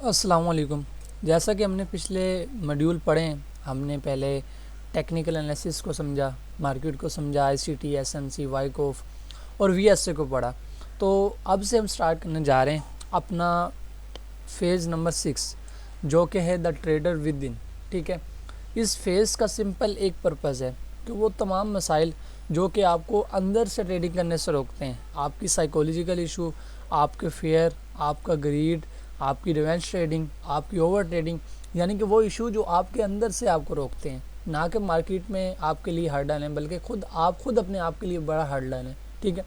अस्सलाम वालेकुम। जैसा कि हमने पिछले मॉड्यूल पढ़े हैं, हमने पहले टेक्निकल एनालिसिस को समझा, मार्केट को समझा, आईसीटी, एसएमसी, वाइकॉफ और वीएसए को पढ़ा। तो अब से हम स्टार्ट करने जा रहे हैं अपना फेज़ नंबर 6, जो कि है द ट्रेडर विद इन। ठीक है, इस फेज़ का सिंपल एक पर्पज़ है कि वो तमाम मसाइल जो कि आपको अंदर से ट्रेडिंग करने से रोकते हैं, आपकी साइकोलॉजिकल इशू, आपके फेयर, आपका ग्रीड, आपकी रिवेंज ट्रेडिंग, आपकी ओवर ट्रेडिंग, यानी कि वो इशू जो आपके अंदर से आपको रोकते हैं, ना कि मार्केट में आपके लिए हर्डल है, बल्कि आप खुद अपने आप के लिए बड़ा हर्डल है। ठीक है,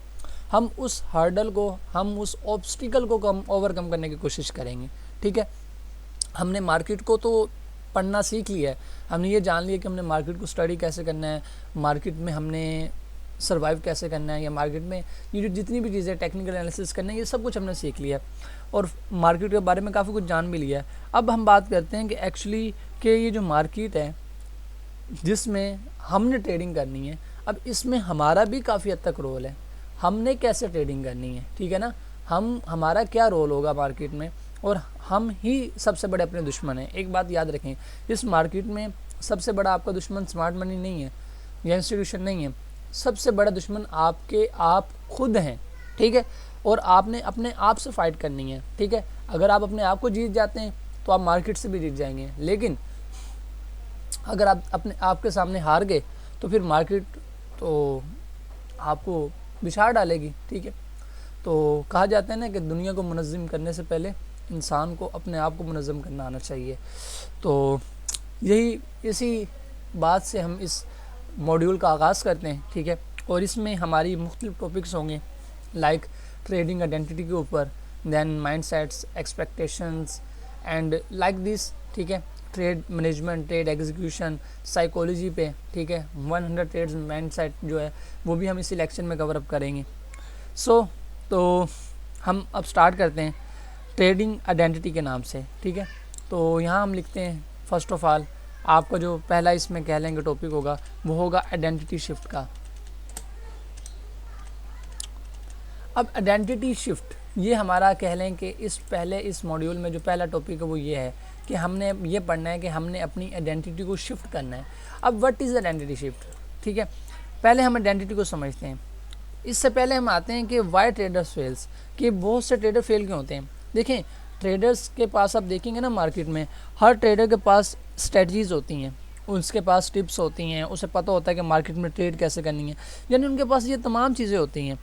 हम उस हर्डल को, हम उस ऑब्स्टिकल को ओवरकम करने की कोशिश करेंगे। ठीक है, हमने मार्केट को तो पढ़ना सीख लिया है, हमने ये जान लिया कि हमने मार्केट को स्टडी कैसे करना है, मार्केट में हमने सर्वाइव कैसे करना है, या मार्केट में ये जो जितनी भी चीज़ें टेक्निकल एनालिसिस करना है, ये सब कुछ हमने सीख लिया और मार्केट के बारे में काफ़ी कुछ जान भी लिया है। अब हम बात करते हैं कि एक्चुअली कि ये जो मार्केट है जिसमें हमने ट्रेडिंग करनी है, अब इसमें हमारा भी काफ़ी हद तक रोल है, हमने कैसे ट्रेडिंग करनी है। ठीक है ना, हमारा क्या रोल होगा मार्केट में, और हम ही सबसे बड़े अपने दुश्मन हैं। एक बात याद रखें, इस मार्केट में सबसे बड़ा आपका दुश्मन स्मार्ट मनी नहीं है या इंस्टीट्यूशन नहीं है, सबसे बड़ा दुश्मन आप खुद हैं। ठीक है, और आपने अपने आप से फाइट करनी है। ठीक है, अगर आप अपने आप को जीत जाते हैं तो आप मार्केट से भी जीत जाएंगे, लेकिन अगर आप अपने आप के सामने हार गए तो फिर मार्केट तो आपको बिछाड़ डालेगी। ठीक है, तो कहा जाता है ना कि दुनिया को मुनज़्ज़म करने से पहले इंसान को अपने आप को मुनज़्ज़म करना आना चाहिए। तो इसी बात से हम इस मॉड्यूल का आगाज़ करते हैं। ठीक है, और इसमें हमारी मुख्तलिफ टॉपिक्स होंगे, लाइक ट्रेडिंग आइडेंटिटी के ऊपर, then mindsets, expectations and like this. ठीक है, trade management, trade execution, psychology पे। ठीक है, 100 ट्रेड्स माइंडसेट जो है वो भी हम इसी लेक्चर में कवर अप करेंगे। तो हम अब स्टार्ट करते हैं ट्रेडिंग आइडेंटिटी के नाम से। ठीक है, तो यहाँ हम लिखते हैं फर्स्ट ऑफ ऑल, आपका जो पहला इसमें कह लेंगे टॉपिक होगा वो होगा आइडेंटिटी शिफ्ट का। अब आइडेंटिटी शिफ्ट ये हमारा कह लें कि इस मॉड्यूल में जो पहला टॉपिक है वो ये है कि हमने ये पढ़ना है कि हमने अपनी आइडेंटिटी को शिफ्ट करना है। अब व्हाट इज़ आइडेंटिटी शिफ्ट? ठीक है, पहले हम आइडेंटिटी को समझते हैं। इससे पहले हम आते हैं कि वाई ट्रेडर्स फेल्स, कि बहुत से ट्रेडर फेल क्यों होते हैं। देखें, ट्रेडर्स के पास आप देखेंगे ना मार्केट में, हर ट्रेडर के पास स्ट्रेटजीज़ होती हैं, उसके पास टिप्स होती हैं, उसे पता होता है कि मार्केट में ट्रेड कैसे करनी है, यानी उनके पास ये तमाम चीज़ें होती हैं।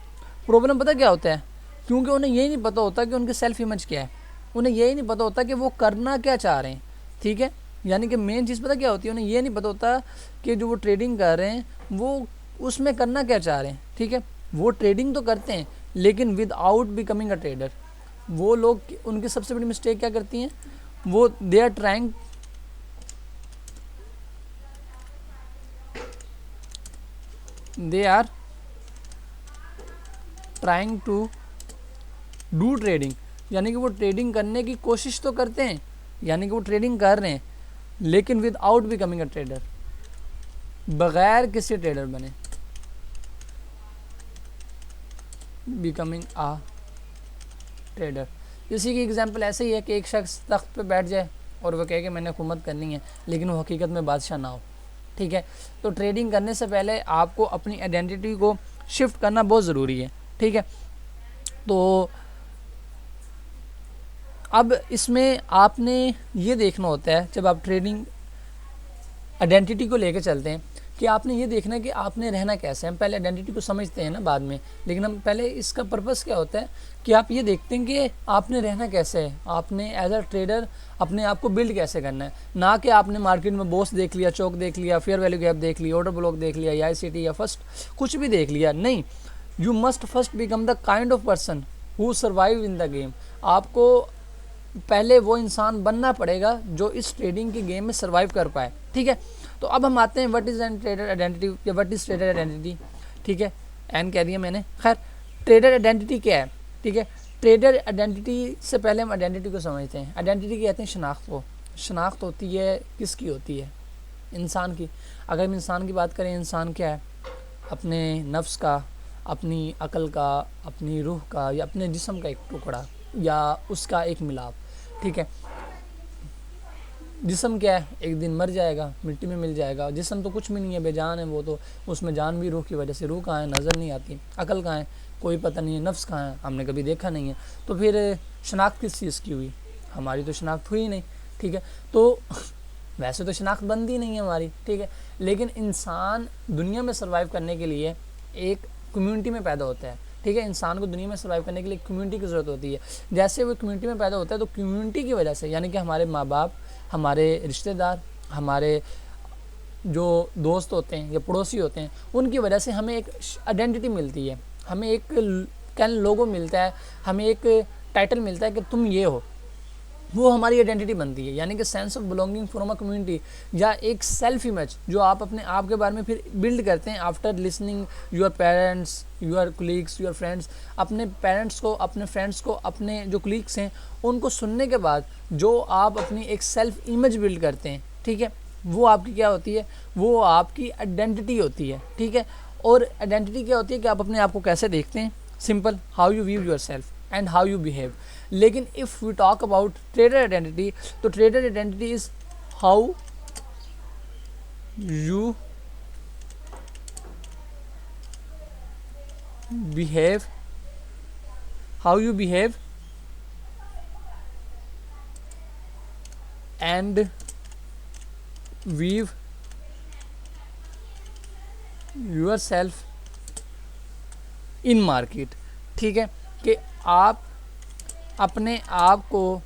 प्रॉब्लम पता क्या होता है? क्योंकि उन्हें यही नहीं पता होता कि उनकी सेल्फ इमेज क्या है, उन्हें यही नहीं पता होता कि वो करना क्या चाह रहे हैं। ठीक है, यानी कि मेन चीज़ पता क्या होती है, उन्हें ये नहीं पता होता कि जो वो ट्रेडिंग कर रहे हैं वो उसमें करना क्या चाह रहे हैं। ठीक है, वो ट्रेडिंग तो करते हैं लेकिन विदाउट बिकमिंग अ ट्रेडर। वो लोग, उनकी सबसे बड़ी मिस्टेक क्या करती हैं, वो they are trying to do trading, यानी कि वो ट्रेडिंग करने की कोशिश तो करते हैं, यानी कि वो ट्रेडिंग कर रहे हैं लेकिन विदाउट बिकमिंग अ ट्रेडर, बगैर किसी ट्रेडर बने, बिकमिंग आ ट्रेडर। इसी की एग्जांपल ऐसे ही है कि एक शख्स तख्त पे बैठ जाए और वह कहे कि मैंने हुकूमत करनी है, लेकिन वो हकीकत में बादशाह ना हो। ठीक है, तो ट्रेडिंग करने से पहले आपको अपनी आइडेंटिटी को शिफ्ट करना बहुत ज़रूरी है। ठीक है, तो अब इसमें आपने ये देखना होता है, जब आप ट्रेडिंग आइडेंटिटी को लेकर चलते हैं, कि आपने ये देखना है कि आपने रहना कैसे है। हम पहले आइडेंटिटी को समझते हैं ना बाद में, लेकिन हम पहले इसका पर्पस क्या होता है कि आप ये देखते हैं कि आपने रहना कैसे है, आपने एज अ ट्रेडर अपने आप को बिल्ड कैसे करना है, ना कि आपने मार्केट में बोस देख लिया, चौक देख लिया, फेयर वैल्यू गैप देख लिया, ऑर्डर ब्लॉक देख लिया, या ICT या फर्स्ट कुछ भी देख लिया। नहीं, you must first become the kind of person who survive in the game. आपको पहले वो इंसान बनना पड़ेगा जो इस ट्रेडिंग के गेम में सर्वाइव कर पाए। ठीक है, तो अब हम आते हैं what is an trader identity या व्हाट इज़ ट्रेडर आइडेंटिटी। ठीक है, एन कह दिया मैंने। खैर, ट्रेडर आइडेंटिटी क्या है? ठीक है, ट्रेडर आइडेंटिटी से पहले हम आइडेंटिटी को समझते हैं। आइडेंटिटी कहते हैं शनाख्त को। शनाख्त होती है किसकी होती है? इंसान की। अगर हम इंसान की बात करें, इंसान क्या है? अपने नफ्स का, अपनी अकल का, अपनी रूह का, या अपने जिस्म का एक टुकड़ा, या उसका एक मिलाप। ठीक है, जिस्म क्या है, एक दिन मर जाएगा, मिट्टी में मिल जाएगा। जिस्म तो कुछ भी नहीं है, बेजान है वो तो, उसमें जान भी रूह की वजह से। रूह कहाँ है, नज़र नहीं आती। अकल कहाँ है, कोई पता नहीं है। नफ्स कहाँ है, हमने कभी देखा नहीं है। तो फिर शनाख्त किस चीज़ की हुई, हमारी तो शनाख्त हुई नहीं, ठीक है। तो वैसे तो शनाख्त बनती नहीं है हमारी, ठीक है, लेकिन इंसान दुनिया में सर्वाइव करने के लिए एक कम्युनिटी में पैदा होता है, ठीक है। इंसान को दुनिया में सर्वाइव करने के लिए कम्युनिटी की ज़रूरत होती है। जैसे वो कम्युनिटी में पैदा होता है तो कम्युनिटी की वजह से, यानी कि हमारे माँ बाप, हमारे रिश्तेदार, हमारे जो दोस्त होते हैं या पड़ोसी होते हैं, उनकी वजह से हमें एक आइडेंटिटी मिलती है, हमें एक लोगो मिलता है, हमें एक टाइटल मिलता है कि तुम ये हो। वो हमारी आइडेंटिटी बनती है, यानी कि sense of belonging from a community, या एक सेल्फ इमेज जो आप अपने आप के बारे में फिर बिल्ड करते हैं after listening your parents, your colleagues, your friends. अपने पेरेंट्स को, अपने फ्रेंड्स को, अपने जो कोलीग्स हैं उनको सुनने के बाद जो आप अपनी एक सेल्फ इमेज बिल्ड करते हैं, ठीक है, वो आपकी क्या होती है, वो आपकी आइडेंटिटी होती है, ठीक है। और आइडेंटिटी क्या होती है कि आप अपने आप को कैसे देखते हैं, simple, how you view yourself and how you behave. लेकिन if we talk about trader identity, तो trader identity is how you behave, how you behave and view yourself in market, ठीक है। कि आप अपने आप को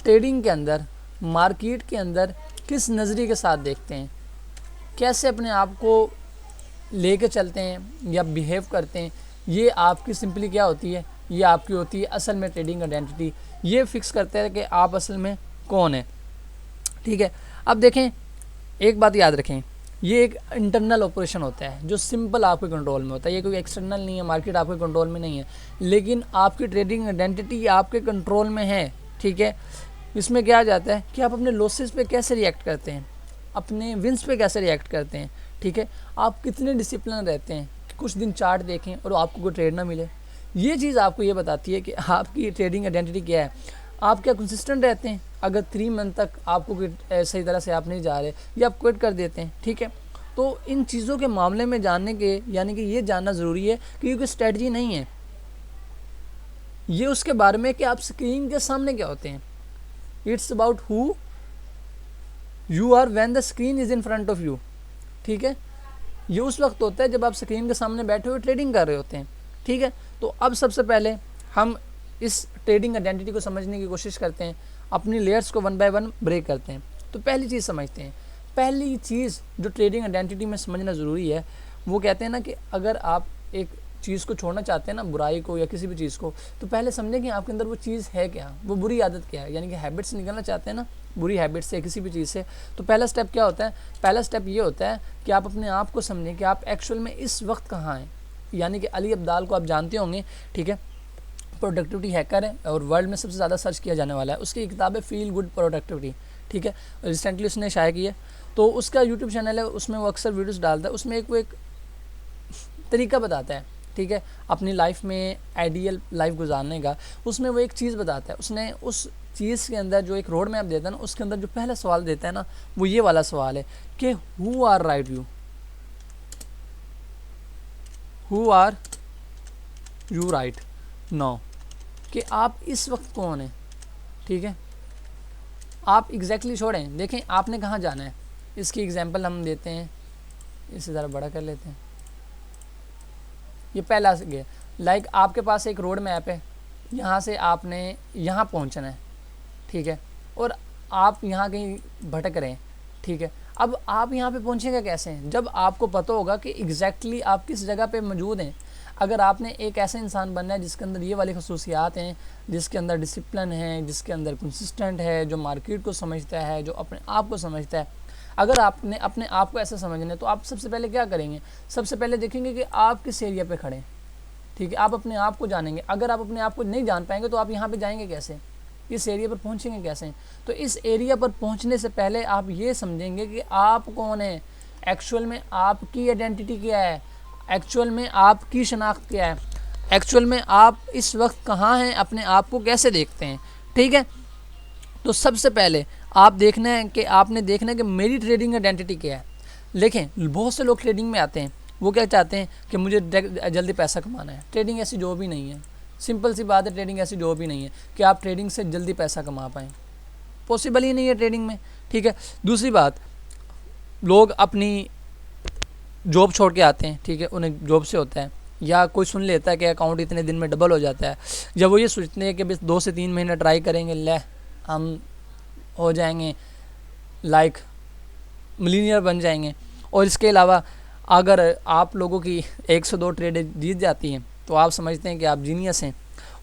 trading के अंदर, मार्केट के अंदर किस नज़रिए के साथ देखते हैं, कैसे अपने आप को लेके चलते हैं या बिहेव करते हैं। ये आपकी सिंपली क्या होती है, ये आपकी होती है असल में ट्रेडिंग आइडेंटिटी। ये फिक्स करते हैं कि आप असल में कौन है, ठीक है। अब देखें, एक बात याद रखें, ये एक इंटरनल ऑपरेशन होता है जो सिंपल आपके कंट्रोल में होता है। ये कोई एक्सटर्नल नहीं है, मार्केट आपके कंट्रोल में नहीं है, लेकिन आपकी ट्रेडिंग आइडेंटिटी आपके कंट्रोल में है, ठीक है। इसमें क्या आ जाता है कि आप अपने लॉसेस पे कैसे रिएक्ट करते हैं, अपने विंस पे कैसे रिएक्ट करते हैं, ठीक है। आप कितने डिसिप्लिन रहते हैं, कुछ दिन चार्ट देखें और आपको कोई ट्रेड ना मिले। ये चीज़ आपको ये बताती है कि आपकी ट्रेडिंग आइडेंटिटी क्या है। आप क्या कंसिस्टेंट रहते हैं, अगर 3 मंथ तक आपको सही तरह से आप नहीं जा रहे या आप क्विट कर देते हैं, ठीक है। तो इन चीज़ों के मामले में जानने के, यानी कि ये जानना ज़रूरी है कि ये कोई स्ट्रेटजी नहीं है, ये उसके बारे में कि आप स्क्रीन के सामने क्या होते हैं। It's about who you are when the screen is in front of you, ठीक है। ये उस वक्त होता है जब आप स्क्रीन के सामने बैठे हुए ट्रेडिंग कर रहे होते हैं, ठीक है। तो अब सबसे पहले हम इस ट्रेडिंग आइडेंटिटी को समझने की कोशिश करते हैं, अपनी लेयर्स को 1 बाय 1 ब्रेक करते हैं। तो पहली चीज़ समझते हैं, पहली चीज़ जो ट्रेडिंग आइडेंटिटी में समझना ज़रूरी है, वो कहते हैं ना कि अगर आप एक चीज़ को छोड़ना चाहते हैं ना, बुराई को या किसी भी चीज़ को, तो पहले समझें कि आपके अंदर वो चीज़ है क्या, वो बुरी आदत क्या है। यानी कि हैबिट से निकलना चाहते हैं ना, बुरी हैबिट से, किसी भी चीज़ से, तो पहला स्टेप क्या होता है, पहला स्टेप ये होता है कि आप अपने आप को समझें कि आप एक्चुअल में इस वक्त कहाँ हैं। यानी कि अली अब्दाल को आप जानते होंगे, ठीक है, प्रोडक्टिविटी हैकर है और वर्ल्ड में सबसे ज़्यादा सर्च किया जाने वाला है। उसकी किताब है फील गुड प्रोडक्टिविटी, ठीक है, रिसेंटली उसने शाया की है। तो उसका यूट्यूब चैनल है, उसमें वो अक्सर वीडियोस डालता है, उसमें वो एक तरीका बताता है, ठीक है, अपनी लाइफ में आइडियल लाइफ गुजारने का। उसमें वो एक चीज़ बताता है, उसने उस चीज़ के अंदर जो एक रोड मैप देता है ना, उसके अंदर जो पहला सवाल देता है ना, वो ये वाला सवाल है कि who are right you, who are you right now, कि आप इस वक्त कौन हैं, ठीक है। आप एग्जैक्टली छोड़ें, देखें आपने कहाँ जाना है। इसकी एग्जांपल हम देते हैं, इसे ज़रा बड़ा कर लेते हैं। ये पहला गया, लाइक आपके पास एक रोड मैप है, यहाँ से आपने यहाँ पहुँचना है, ठीक है, और आप यहाँ कहीं भटक रहे हैं, ठीक है। अब आप यहाँ पे पहुँचेगा कैसे हैं, जब आपको पता होगा कि एग्जैक्टली आप किस जगह पे मौजूद हैं। अगर आपने एक ऐसा इंसान बनना है जिसके अंदर ये वाली खसूसियात हैं, जिसके अंदर डिसिप्लिन है, जिसके अंदर कंसिस्टेंट है, जो मार्केट को समझता है, जो अपने आप को समझता है, अगर आपने अपने आप को ऐसा समझना है तो आप सबसे पहले क्या करेंगे, सबसे पहले देखेंगे कि आप किस एरिया पे खड़े हैं, ठीक है। आप अपने आप को जानेंगे। अगर आप अपने आप को नहीं जान पाएंगे तो आप यहाँ पे जाएंगे कैसे, इस एरिया पर पहुँचेंगे कैसे। तो इस एरिया पर पहुँचने से पहले आप ये समझेंगे कि आप कौन है, एक्चुअल में आपकी आइडेंटिटी क्या है, एक्चुअल में आपकी शनाख्त क्या है, एक्चुअल में आप इस वक्त कहाँ हैं, अपने आप को कैसे देखते हैं, ठीक है। तो सबसे पहले आप देखना है कि आपने देखना है कि मेरी ट्रेडिंग आइडेंटिटी क्या है। देखें बहुत से लोग ट्रेडिंग में आते हैं, वो क्या चाहते हैं कि मुझे जल्दी पैसा कमाना है। ट्रेडिंग ऐसी जॉब ही नहीं है, सिंपल सी बात है, ट्रेडिंग ऐसी जॉब ही नहीं है कि आप ट्रेडिंग से जल्दी पैसा कमा पाएँ, पॉसिबल ही नहीं है ट्रेडिंग में, ठीक है। दूसरी बात, लोग अपनी जॉब छोड़ के आते हैं, ठीक है, उन्हें जॉब से होता है, या कोई सुन लेता है कि अकाउंट इतने दिन में डबल हो जाता है, जब वो ये सोचते हैं कि बस 2 से 3 महीने ट्राई करेंगे, ले हम हो जाएंगे लाइक मिलीनियर बन जाएंगे। और इसके अलावा अगर आप लोगों की 1 से 2 ट्रेडें जीत जाती हैं तो आप समझते हैं कि आप जीनियस हैं,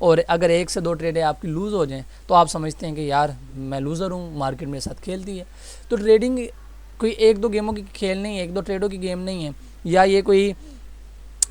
और अगर 1 से 2 ट्रेडें आपकी लूज़ हो जाएं तो आप समझते हैं कि यार मैं लूज़र हूँ, मार्केट मेरे साथ खेलती है। तो ट्रेडिंग कोई 1-2 गेमों की खेल नहीं है, 1-2 ट्रेडों की गेम नहीं है, या ये कोई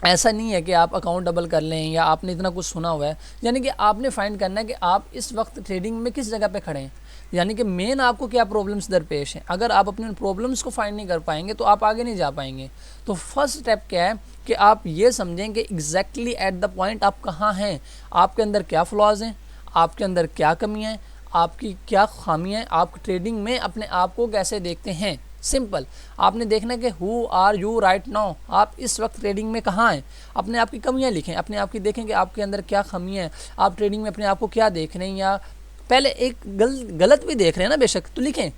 ऐसा नहीं है कि आप अकाउंट डबल कर लें या आपने इतना कुछ सुना हुआ है। यानी कि आपने फाइंड करना है कि आप इस वक्त ट्रेडिंग में किस जगह पे खड़े हैं, यानी कि मेन आपको क्या प्रॉब्लम्स दरपेश हैं। अगर आप अपने प्रॉब्लम्स को फाइंड नहीं कर पाएंगे तो आप आगे नहीं जा पाएंगे। तो फर्स्ट स्टेप क्या है कि आप ये समझें कि एग्जैक्टली एट द पॉइंट आप कहाँ हैं, आपके अंदर क्या फ्लॉज हैं, आपके अंदर क्या कमियाँ हैं, आपकी क्या खामियाँ हैं, आप ट्रेडिंग में अपने आप को कैसे देखते हैं। सिंपल, आपने देखना है कि who are you right now, आप इस वक्त ट्रेडिंग में कहाँ हैं। अपने आप की कमियाँ लिखें, अपने आप की देखें कि आपके अंदर क्या खामियाँ हैं, आप ट्रेडिंग में अपने आप को क्या देख रहे हैं, या पहले एक गलत भी देख रहे हैं ना बेशक, तो लिखें।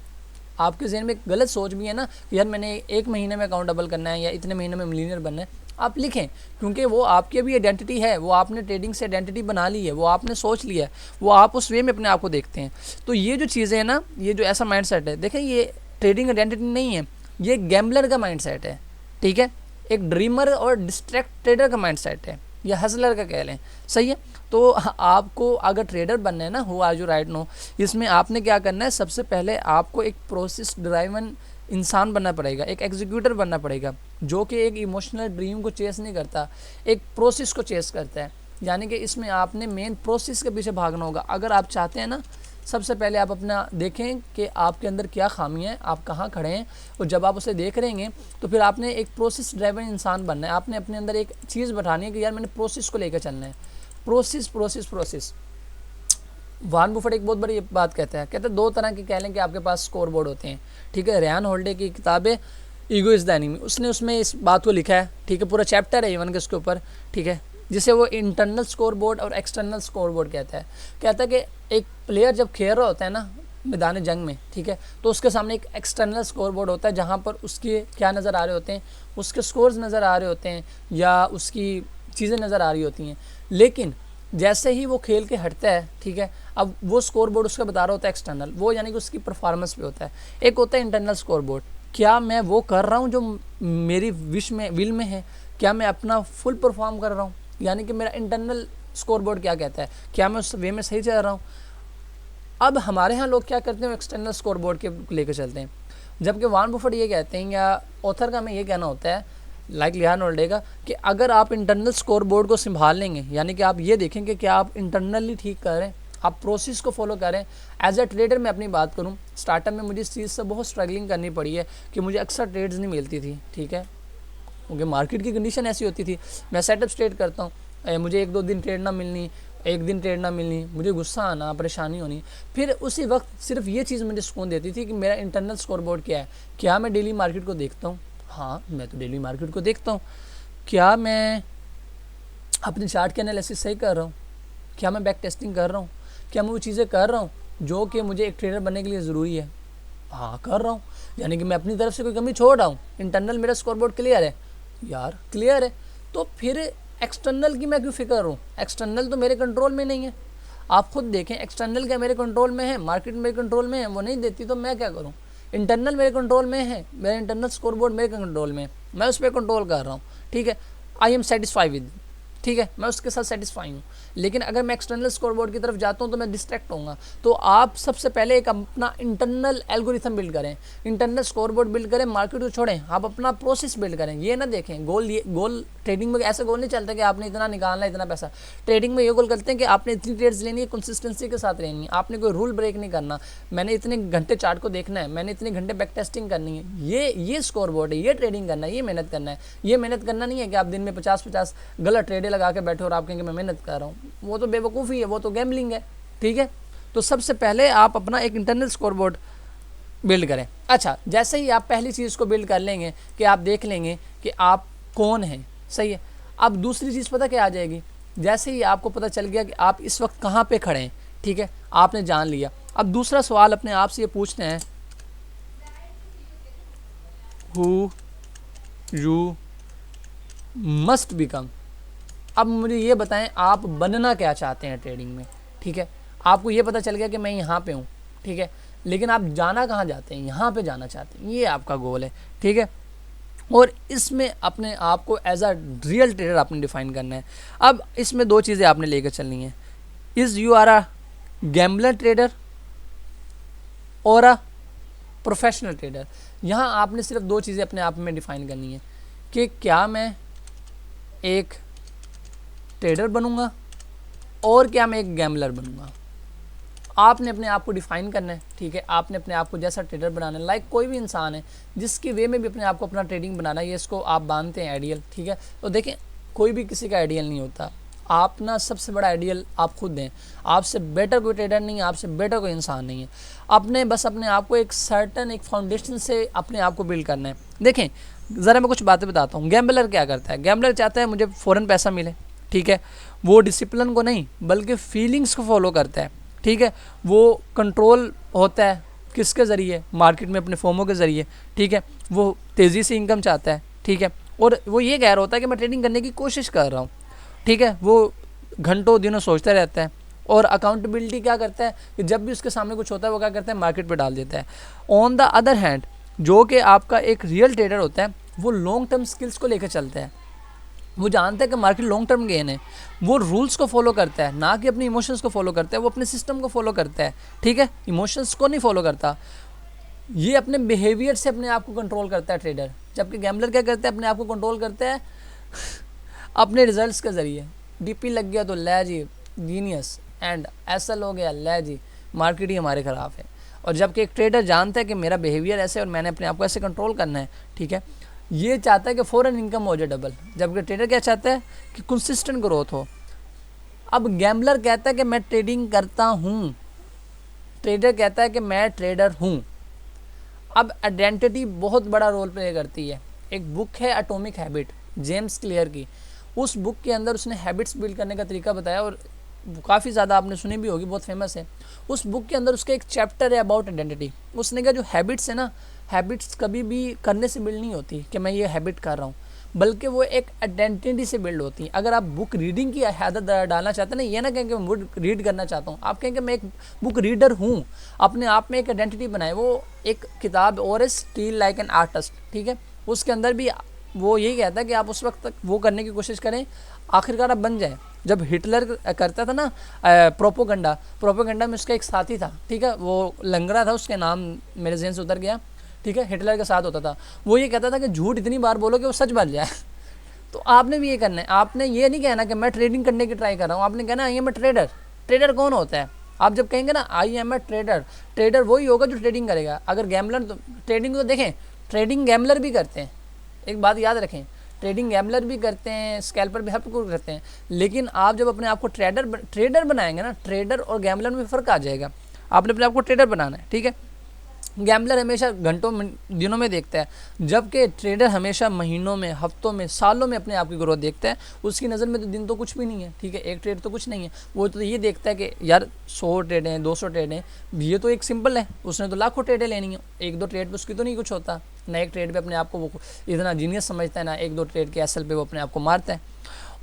आपके जहन में एक गलत सोच भी है ना कि यार मैंने 1 महीने में अकाउंट डबल करना है या इतने महीने में मिलीनियर बनना है, आप लिखें, क्योंकि वो आपकी भी आइडेंटिटी है, वो आपने ट्रेडिंग से आइडेंटिटी बना ली है, वो आपने सोच लिया है, वो आप उस वे में अपने आप को देखते हैं। तो ये जो चीज़ें हैं ना, ये जो ऐसा माइंड सेट है, देखें ये ट्रेडिंग आइडेंटिटी नहीं है, ये गैम्बलर का माइंड सेट है, ठीक है, एक ड्रीमर और डिस्ट्रैक्ट ट्रेडर का माइंड सेट है, या हसलर का कह लें, सही है। तो आपको अगर ट्रेडर बनना है ना, who are you right now, इसमें आपने क्या करना है, सबसे पहले आपको एक प्रोसेस ड्राइवन इंसान बनना पड़ेगा, एक एग्जीक्यूटर बनना पड़ेगा, जो कि एक इमोशनल ड्रीम को चेस नहीं करता, एक प्रोसेस को चेस करता है। यानी कि इसमें आपने मेन प्रोसेस के पीछे भागना होगा। अगर आप चाहते हैं ना, सबसे पहले आप अपना देखें कि आपके अंदर क्या खामी है, आप कहाँ खड़े हैं, और जब आप उसे देख रहेंगे तो फिर आपने एक प्रोसेस ड्राइवन इंसान बनना है। आपने अपने अंदर एक चीज़ बैठानी है कि यार मैंने प्रोसेस को लेकर चलना है, process process process. Warren Buffett एक बहुत बड़ी बात कहता है 2 तरह के कह लें कि आपके पास स्कोर बोर्ड होते हैं, ठीक है। रेयान हॉलिडे की किताब है ईगो इज़ द एनिमी, उसने उसमें इस बात को लिखा है, ठीक है, पूरा चैप्टर है इवन के उसके ऊपर, ठीक है, जिसे वो इंटरनल स्कोर बोर्ड और एक्सटर्नल स्कोर बोर्ड कहता है कि एक प्लेयर जब खेल रहा होता है ना मैदान जंग में, ठीक है, तो उसके सामने एक एक्सटर्नल स्कोर बोर्ड होता है, जहाँ पर उसके क्या नज़र आ रहे होते हैं, उसके स्कोर्स नज़र आ रहे होते हैं, या उसकी चीज़ें नज़र आ रही होती हैं। लेकिन जैसे ही वो खेल के हटता है, ठीक है, अब वो स्कोर बोर्ड उसका बता रहा होता है एक्सटर्नल, वो यानी कि उसकी परफॉर्मेंस पे होता है। एक होता है इंटरनल स्कोर बोर्ड, क्या मैं वो कर रहा हूँ जो मेरी विल में है, क्या मैं अपना फुल परफॉर्म कर रहा हूँ, यानी कि मेरा इंटरनल स्कोर बोर्ड क्या कहता है, क्या मैं उस वे में सही चल रहा हूँ। अब हमारे यहाँ लोग क्या करते हैं, एक्सटर्नल स्कोर बोर्ड के लेकर चलते हैं, जबकि वॉरेन बफेट ये कहते हैं, या ऑथर का हमें ये कहना होता है लाइक रेयान हॉलिडे का, कि अगर आप इंटरनल स्कोर बोर्ड को संभाल लेंगे, यानी कि आप ये देखेंगे कि आप इंटरनली ठीक कर रहे हैं, आप प्रोसेस को फॉलो करें। एज अ ट्रेडर मैं अपनी बात करूं, स्टार्टअप में मुझे इस चीज़ से बहुत स्ट्रगलिंग करनी पड़ी है कि मुझे अक्सर ट्रेड्स नहीं मिलती थी, ठीक है, क्योंकि मार्केट की कंडीशन ऐसी होती थी। मैं सेटअप ट्रेड करता हूँ, मुझे 1-2 दिन ट्रेड ना मिलनी, 1 दिन ट्रेड ना मिलनी, मुझे गुस्सा आना, परेशानी होनी। फिर उसी वक्त सिर्फ ये चीज़ मुझे सुकून देती थी कि मेरा इंटरनल स्कोर बोर्ड क्या है, क्या मैं डेली मार्केट को देखता हूँ, हाँ मैं तो डेली मार्केट को देखता हूँ, क्या मैं अपने चार्ट के एनालिसिस सही कर रहा हूँ, क्या मैं बैक टेस्टिंग कर रहा हूँ, क्या मैं वो चीज़ें कर रहा हूँ जो कि मुझे एक ट्रेडर बनने के लिए ज़रूरी है, हाँ कर रहा हूँ, यानी कि मैं अपनी तरफ से कोई कमी छोड़ रहा हूँ। इंटरनल मेरा स्कोर बोर्ड क्लियर है, यार क्लियर है, तो फिर एक्सटर्नल की मैं क्यों फिक्र हूँ, एक्सटर्नल तो मेरे कंट्रोल में नहीं है। आप खुद देखें, एक्सटर्नल क्या मेरे कंट्रोल में है, मार्केट मेरे कंट्रोल में है, वो नहीं देती तो मैं क्या करूँ। इंटरनल मेरे कंट्रोल में है, मेरा इंटरनल स्कोर बोर्ड मेरे कंट्रोल में है, मैं उस पर कंट्रोल कर रहा हूँ, ठीक है, आई एम सेटिस्फाई विद, ठीक है, मैं उसके साथ सेटिस्फाई हूँ। लेकिन अगर मैं एक्सटर्नल स्कोर बोर्ड की तरफ जाता हूँ तो मैं डिस्ट्रैक्ट होऊंगा। तो आप सबसे पहले एक अपना इंटरनल एल्गोरिथम बिल्ड करें, इंटरनल स्कोर बोर्ड बिल्ड करें, मार्केट को छोड़ें, आप अपना प्रोसेस बिल्ड करें। ये ना देखें गोल ट्रेडिंग में ऐसा गोल नहीं चलता कि आपने इतना निकालना है इतना पैसा। ट्रेडिंग में ये गोल करते हैं कि आपने इतनी ट्रेड्स लेनी है, कंसिस्टेंसी के साथ लेनी है, आपने कोई रूल ब्रेक नहीं करना, मैंने इतने घंटे चार्ट को देखना है, मैंने इतने घंटे बैक टेस्टिंग करनी है, ये स्कोर बोर्ड है, ये ट्रेडिंग करना है, ये मेहनत करना है। ये मेहनत करना नहीं है कि आप दिन में 50-50 गलत ट्रेडें लगा के बैठे और आप कहेंगे मैं मेहनत कर रहा हूँ, वो तो बेवकूफ़ी है, वो तो गैम्बलिंग है, ठीक है। तो सबसे पहले आप अपना एक इंटरनल स्कोर बोर्ड बिल्ड करें। अच्छा, जैसे ही आप पहली चीज़ को बिल्ड कर लेंगे कि आप देख लेंगे कि आप कौन हैं, सही है। अब दूसरी चीज़ पता क्या आ जाएगी, जैसे ही आपको पता चल गया कि आप इस वक्त कहाँ पे खड़े हैं, ठीक है, आपने जान लिया। अब दूसरा सवाल अपने आप से ये पूछना है, हु यू मस्ट बिकम। अब मुझे ये बताएं आप बनना क्या चाहते हैं ट्रेडिंग में, ठीक है। आपको ये पता चल गया कि मैं यहाँ पे हूँ, ठीक है, लेकिन आप जाना कहाँ चाहते हैं, यहाँ पे जाना चाहते हैं, ये आपका गोल है, ठीक है। और इसमें अपने आप को एज अ रियल ट्रेडर आपने डिफाइन करना है। अब इसमें दो चीज़ें आपने लेकर चलनी है, is you are a gambler trader or a professional trader. यहाँ आपने सिर्फ दो चीज़ें अपने आप में डिफाइन करनी है कि क्या मैं एक ट्रेडर बनूंगा और क्या मैं एक गैम्बलर बनूंगा। आपने अपने आप को डिफाइन करना है, ठीक है। आपने अपने आप को जैसा ट्रेडर बनाना है, लाइक कोई भी इंसान है जिसकी वे में भी अपने आप को अपना ट्रेडिंग बनाना है, ये इसको आप मानते हैं आइडियल, ठीक है। तो देखें, कोई भी किसी का आइडियल नहीं होता। आप ना सबसे बड़ा आइडियल आप खुद हैं। आपसे बेटर कोई ट्रेडर नहीं है, आपसे बेटर कोई इंसान नहीं है। आपने बस अपने आप को एक सर्टन एक फाउंडेशन से अपने आप को बिल्ड करना है। देखें, ज़रा मैं कुछ बातें बताता हूँ। गैम्बलर क्या करता है, गैम्बलर चाहता है मुझे फ़ौरन पैसा मिले, ठीक है। वो डिसिप्लिन को नहीं बल्कि फीलिंग्स को फॉलो करता है, ठीक है। वो कंट्रोल होता है किसके ज़रिए, मार्केट में अपने फॉर्मों के ज़रिए, ठीक है। वो तेज़ी से इनकम चाहता है, ठीक है। और वो ये कह रहा होता है कि मैं ट्रेडिंग करने की कोशिश कर रहा हूँ, ठीक है। वो घंटों दिनों सोचता रहता है। और अकाउंटेबिलिटी क्या करता है कि जब भी उसके सामने कुछ होता है वो क्या करता है, मार्केट पे डाल देता है। ऑन द अदर हैंड, जो कि आपका एक रियल ट्रेडर होता है, वो लॉन्ग टर्म स्किल्स को लेकर चलता है। वो जानता है कि मार्केट लॉन्ग टर्म गेन है। वो रूल्स को फॉलो करता है, ना कि अपने इमोशंस को फॉलो करता है। वो अपने सिस्टम को फॉलो करता है, ठीक है, इमोशंस को नहीं फॉलो करता। ये अपने बिहेवियर से अपने आप को कंट्रोल करता है ट्रेडर, जबकि गैम्बलर क्या करता है, अपने आप को कंट्रोल करता है अपने रिजल्ट्स के ज़रिए। डीपी लग गया तो ले जी जीनियस, एंड एसएल हो गया ले जी मार्केट ही हमारे ख़िलाफ़ है। और जबकि एक ट्रेडर जानता है कि मेरा बिहेवियर ऐसे और मैंने अपने आप को ऐसे कंट्रोल करना है, ठीक है। ये चाहता है कि फ़ौरन इनकम हो जाए डबल, जबकि ट्रेडर क्या चाहता है कि कंसिस्टेंट ग्रोथ हो। अब गैम्बलर कहता है कि मैं ट्रेडिंग करता हूँ, ट्रेडर कहता है कि मैं ट्रेडर हूँ। अब आइडेंटिटी बहुत बड़ा रोल प्ले करती है। एक बुक है एटॉमिक हैबिट, जेम्स क्लियर की। उस बुक के अंदर उसने हैबिट्स बिल्ड करने का तरीका बताया और काफ़ी ज़्यादा आपने सुनी भी होगी, बहुत फेमस है। उस बुक के अंदर उसका एक चैप्टर है अबाउट आइडेंटिटी। उसने कहा जो हैबिट्स है ना, हैबिट्स कभी भी करने से बिल्ड नहीं होती कि मैं ये हैबिट कर रहा हूँ, बल्कि वो एक आइडेंटिटी से बिल्ड होती है। अगर आप बुक रीडिंग की आदत डालना चाहते हैं ना, ये ना कहें कि मैं बुक रीड करना चाहता हूँ, आप कहें कि मैं एक बुक रीडर हूँ। अपने आप में एक आइडेंटिटी बनाए। वो एक किताब और है स्टील लाइक एन आर्टिस्ट, ठीक है। उसके अंदर भी वो यही कहता है कि आप उस वक्त तक वो करने की कोशिश करें, आखिरकार आप बन जाए। जब हिटलर करता था ना प्रोपोगंडा में उसका एक साथी था, ठीक है, वो लंगड़ा था, उसके नाम मेरे ज़हन से उतर गया, ठीक है, हिटलर के साथ होता था। वो ये कहता था कि झूठ इतनी बार बोलो कि वो सच बन जाए। तो आपने भी ये करना है। आपने ये नहीं कहना कि मैं ट्रेडिंग करने की ट्राई कर रहा हूँ, आपने कहना I am a trader. Trader कौन होता है? आप जब कहेंगे ना I am a trader, trader वही होगा जो ट्रेडिंग करेगा। अगर गैम्बलर, तो ट्रेडिंग तो देखें, ट्रेडिंग गैम्बलर भी करते हैं, एक बात याद रखें, ट्रेडिंग गैम्बलर भी करते हैं, स्कैल्पर भी हर कुछ करते हैं। लेकिन आप जब अपने आप को ट्रेडर बनाएंगे ना, ट्रेडर और गैम्बलर में फ़र्क आ जाएगा। आपने अपने आप को ट्रेडर बनाना है, ठीक है। गैम्बलर हमेशा घंटों दिनों में देखता है, जबकि ट्रेडर हमेशा महीनों में, हफ्तों में, सालों में अपने आप की ग्रोथ देखता है। उसकी नज़र में तो दिन तो कुछ भी नहीं है, ठीक है, एक ट्रेड तो कुछ नहीं है। वो तो ये देखता है कि यार 100 ट्रेड हैं, 200 ट्रेड हैं, ये तो एक सिंपल है, उसने तो लाखों ट्रेडें लेनी है। एक दो ट्रेड पे उसकी तो नहीं कुछ होता ना। एक ट्रेड पे अपने आप को वो इतना जीनियस समझता है ना, एक दो ट्रेड के एसएल पे वो अपने आप को मारता है।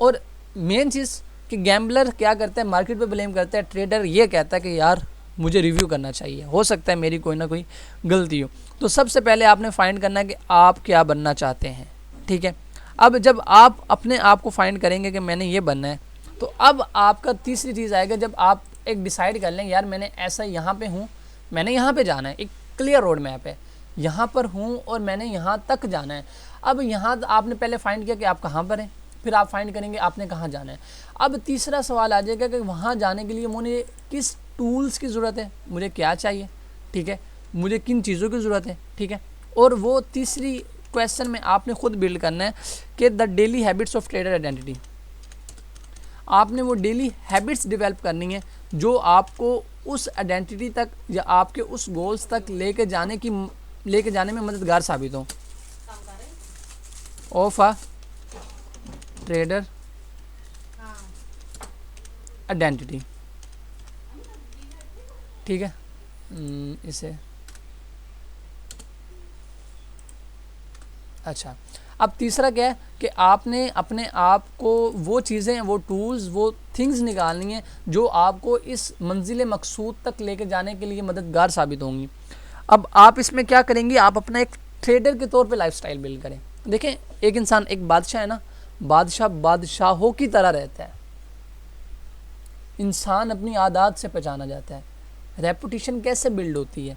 और मेन चीज़ कि गैम्बलर क्या करता है, मार्केट पे ब्लेम करता है। ट्रेडर ये कहता है कि यार मुझे रिव्यू करना चाहिए, हो सकता है मेरी कोई ना कोई गलती हो। तो सबसे पहले आपने फाइंड करना है कि आप क्या बनना चाहते हैं, ठीक है। अब जब आप अपने आप को फाइंड करेंगे कि मैंने ये बनना है, तो अब आपका तीसरी चीज़ आएगा, जब आप एक डिसाइड कर लें यार मैंने ऐसा यहाँ पे हूँ, मैंने यहाँ पे जाना है, एक क्लियर रोड मैप है, यहाँ पर हूँ और मैंने यहाँ तक जाना है। अब यहाँ आपने पहले फाइंड किया कि आप कहाँ पर हैं, फिर आप फाइंड करेंगे आपने कहाँ जाना है। अब तीसरा सवाल आ जाएगा कि वहाँ जाने के लिए मुझे किस टूल्स की ज़रूरत है, मुझे क्या चाहिए, ठीक है, मुझे किन चीज़ों की ज़रूरत है, ठीक है। और वो तीसरी क्वेश्चन में आपने खुद बिल्ड करना है कि the daily habits of trader identity. आपने वो डेली हैबिट्स डेवलप करनी है जो आपको उस आइडेंटिटी तक या आपके उस गोल्स तक लेके जाने में मददगार साबित हो। ऑफ अ ट्रेडर आइडेंटिटी, ठीक है। इसे अच्छा, अब तीसरा क्या है कि आपने अपने आप को वो चीज़ें, वो टूल्स, वो थिंग्स निकालनी है जो आपको इस मंजिल मकसूद तक लेके जाने के लिए मददगार साबित होंगी। अब आप इसमें क्या करेंगे, आप अपना एक ट्रेडर के तौर पे लाइफस्टाइल बिल्ड करें। देखें, एक इंसान, एक बादशाह है ना, बादशाह बादशाहों की तरह रहता है। इंसान अपनी आदत से पहचाना जाता है। रेपुटेशन कैसे बिल्ड होती है?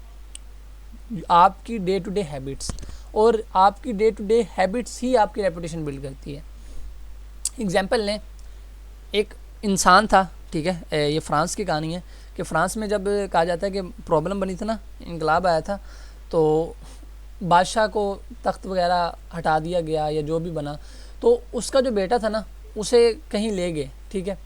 आपकी डे टू डे हैबिट्स, और आपकी डे टू डे हैबिट्स ही आपकी रेपुटेशन बिल्ड करती है। एग्जाम्पल लें, एक इंसान था, ठीक है, ये फ्रांस की कहानी है कि फ्रांस में जब कहा जाता है कि प्रॉब्लम बनी थी ना, इनकलाब आया था, तो बादशाह को तख्त वगैरह हटा दिया गया या जो भी बना, तो उसका जो बेटा था ना, उसे कहीं ले गए, ठीक है।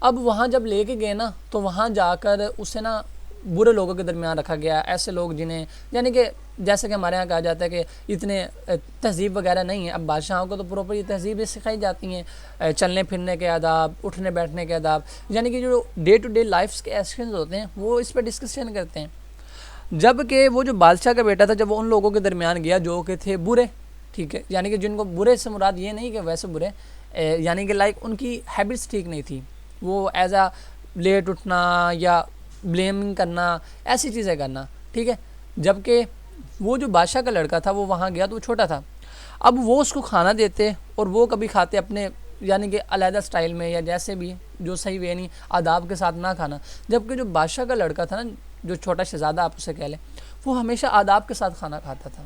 अब वहाँ जब लेके गए ना, तो वहाँ जाकर उसे ना बुरे लोगों के दरमियान रखा गया, ऐसे लोग जिन्हें, यानी कि जैसे कि हमारे यहाँ कहा जाता है कि इतने तहज़ीब वगैरह नहीं है। अब बादशाहों को तो प्रॉपर ये तहज़ीबें सिखाई जाती हैं, चलने फिरने के आदाब, उठने बैठने के आदाब, यानी कि जो डे टू डे लाइफ के एक्शंस होते हैं वो इस पर डिस्कशन करते हैं। जबकि वो जो बादशाह का बेटा था, जब वो उन लोगों के दरमियान गया जो कि थे बुरे, ठीक है, यानी कि जिनको बुरे से मुराद ये नहीं कि वैसे बुरे, यानी कि लाइक उनकी हैबिट्स ठीक नहीं थी, वो एज आ लेट उठना या ब्लेमिंग करना, ऐसी चीज़ें करना, ठीक है। जबकि वो जो बादशाह का लड़का था वो वहाँ गया तो वो छोटा था। अब वो उसको खाना देते और वो कभी खाते अपने, यानी कि अलहदा स्टाइल में या जैसे भी, जो सही वे नहीं, आदाब के साथ ना खाना। जबकि जो बादशाह का लड़का था ना, जो छोटा शहजादा आप उसे कह लें, वो हमेशा आदाब के साथ खाना खाता था,